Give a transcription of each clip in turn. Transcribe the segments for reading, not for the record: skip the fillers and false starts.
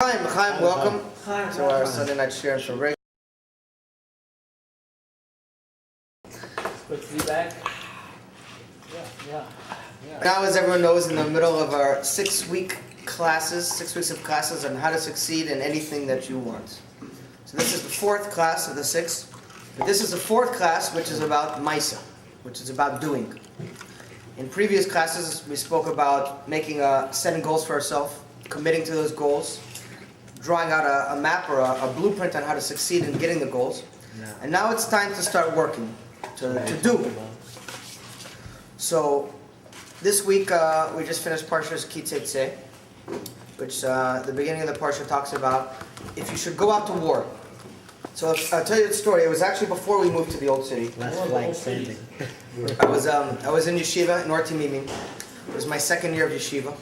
Chaim, welcome to our Sunday night share for Rick. Good to be back. Yeah. Now, as everyone knows, in the middle of our 6 weeks of classes on how to succeed in anything that you want. So this is the fourth class of the 6. But this is the fourth class, which is about Maisa, which is about doing. In previous classes, we spoke about setting goals for ourselves, committing to those goals, drawing out a map or a blueprint on how to succeed in getting the goals. And now it's time to start working, to do. So this week we just finished Parshas Ki Teitzei, which the beginning of the Parsha talks about if you should go out to war. So I'll tell you the story. It was actually before we moved to the old city. Last flag standing. I was in yeshiva in Orti Mimim. It was my second year of yeshiva,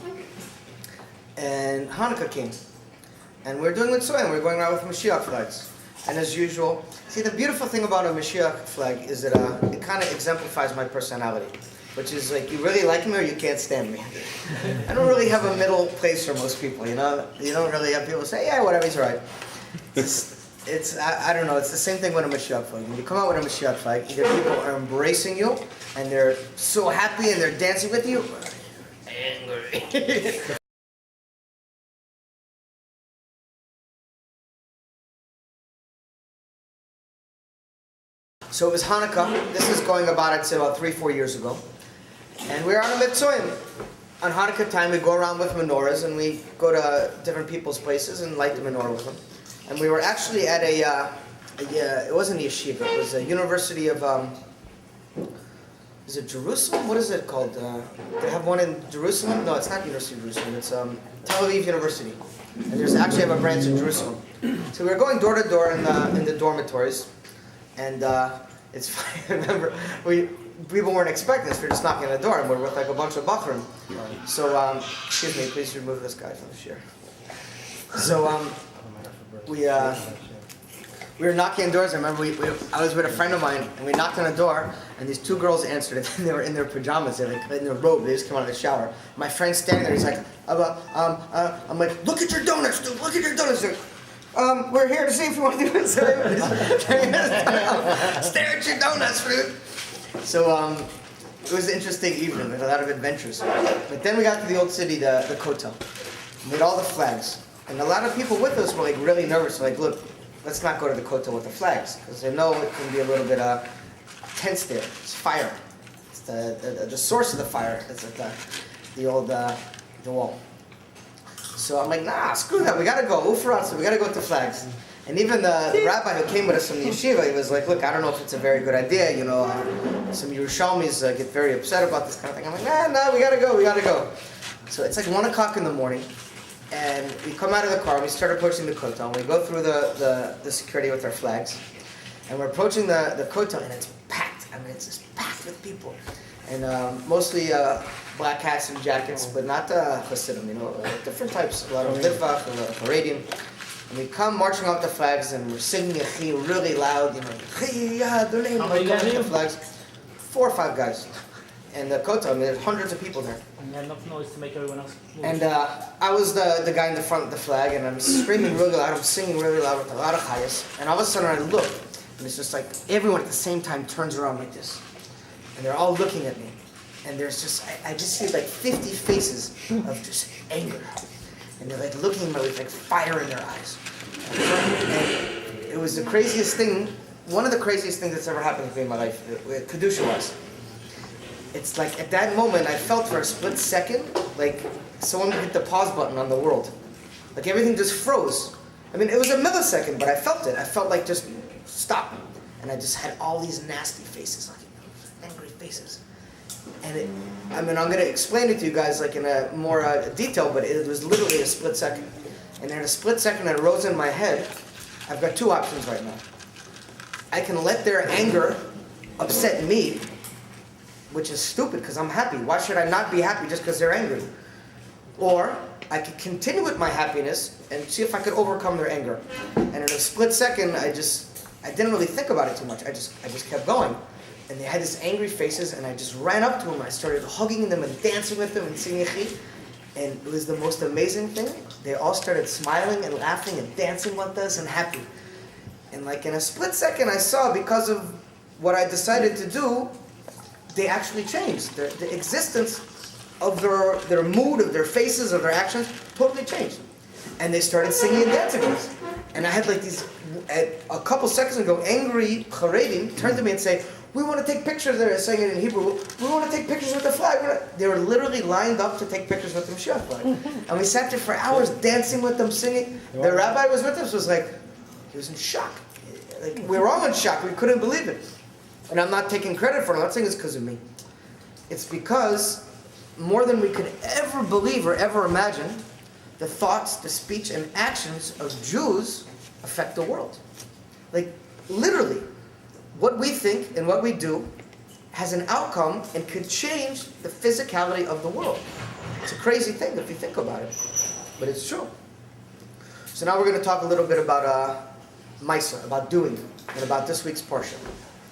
and Hanukkah came. And we're doing Mitzvah, and we're going around with Mashiach flags. And as usual, see, the beautiful thing about a Mashiach flag is that it kind of exemplifies my personality, which is like, you really like me or you can't stand me. I don't really have a middle place for most people, you know? You don't really have people say, yeah, whatever, he's all right. I don't know, it's the same thing with a Mashiach flag. When you come out with a Mashiach flag, either people are embracing you, and they're so happy and they're dancing with you, or angry. So it was Hanukkah. This is going about, I'd say, about 3-4 years ago. And we're on a mitzvah. On Hanukkah time, we go around with menorahs, and we go to different people's places and light the menorah with them. And we were actually at it wasn't a yeshiva, it was a university of, is it Jerusalem? What is it called? They have one in Jerusalem? No, it's not University of Jerusalem. It's Tel Aviv University. And there's actually have a branch in Jerusalem. So we were going door to door in the dormitories. And it's funny, I remember, people weren't expecting this. We were just knocking on the door, and we're with like a bunch of Bachrim. So, excuse me, please remove this guy from the chair. So, we were knocking on doors. I remember I was with a friend of mine, and we knocked on a door, and these 2 girls answered it, and they were in their pajamas, they're like in their robe, they just came out of the shower. My friend's standing there, he's like, I'm like, look at your donuts, dude, look at your donuts, dude. We're here to see if you want to do it. Stare at your donuts, dude. So, it was an interesting evening with a lot of adventures. But then we got to the old city, the Kotel. We had all the flags. And a lot of people with us were like really nervous. Like, look, let's not go to the Kotel with the flags. Because they know it can be a little bit tense there. It's fire. It's the source of the fire. It's like the wall. So I'm like, nah, screw that. We got to go. Ufarat, we got to go with the flags. And even the rabbi who came with us from the yeshiva, he was like, look, I don't know if it's a very good idea. You know, some Yerushalmis get very upset about this kind of thing. I'm like, nah, we got to go. So it's like 1 o'clock in the morning. And we come out of the car, and we start approaching the Kotel, and we go through the security with our flags. And we're approaching the Kotel, and it's packed. I mean, it's just packed with people. And mostly black hats and jackets, but not Hasidim, you know, different types. A lot of Litvach, Haredim. And we come marching out the flags, and we're singing Yechi really loud, you know, How many guys are you? flags. 4 or 5 guys. And the Kotel, I mean, there's hundreds of people there. And you had enough noise to make everyone else move. And I was the guy in the front of the flag, and I'm screaming really loud, I'm singing really loud with a lot of chayas. And all of a sudden I look, and it's just like everyone at the same time turns around like this. And they're all looking at me. And there's just, I just see like 50 faces of just anger. And they're like looking at me with like fire in their eyes. And it was the craziest thing, one of the craziest things that's ever happened to me in my life, Kedusha was. It's like at that moment I felt for a split second like someone hit the pause button on the world. Like everything just froze. I mean, it was a millisecond, but I felt it. I felt like just stop. And I just had all these nasty faces, like angry faces. And I'm going to explain it to you guys like in a more detail, but it was literally a split second. And in a split second it rose in my head, I've got 2 options right now. I can let their anger upset me, which is stupid because I'm happy. Why should I not be happy just because they're angry? Or I could continue with my happiness and see if I could overcome their anger. And in a split second, I didn't really think about it too much. I just kept going. And they had these angry faces, and I just ran up to them. I started hugging them and dancing with them and singing Yechi. And it was the most amazing thing. They all started smiling and laughing and dancing with us and happy. And like in a split second, I saw, because of what I decided to do, they actually changed. The existence of their mood, of their faces, of their actions, totally changed. And they started singing and dancing with us. And I had like these, a couple seconds ago, angry Haredim turned to me and say, we want to take pictures there, saying it in Hebrew, we want to take pictures with the flag. They were literally lined up to take pictures with the Mashiach flag. And we sat there for hours dancing with them, singing. The rabbi was with us, was like, he was in shock. Like, we were all in shock, we couldn't believe it. And I'm not taking credit for it, I'm not saying it's because of me. It's because, more than we could ever believe or ever imagine, the thoughts, the speech, and actions of Jews affect the world. Like, literally, what we think and what we do has an outcome and could change the physicality of the world. It's a crazy thing if you think about it, but it's true. So now we're going to talk a little bit about Maisa, about doing, and about this week's portion.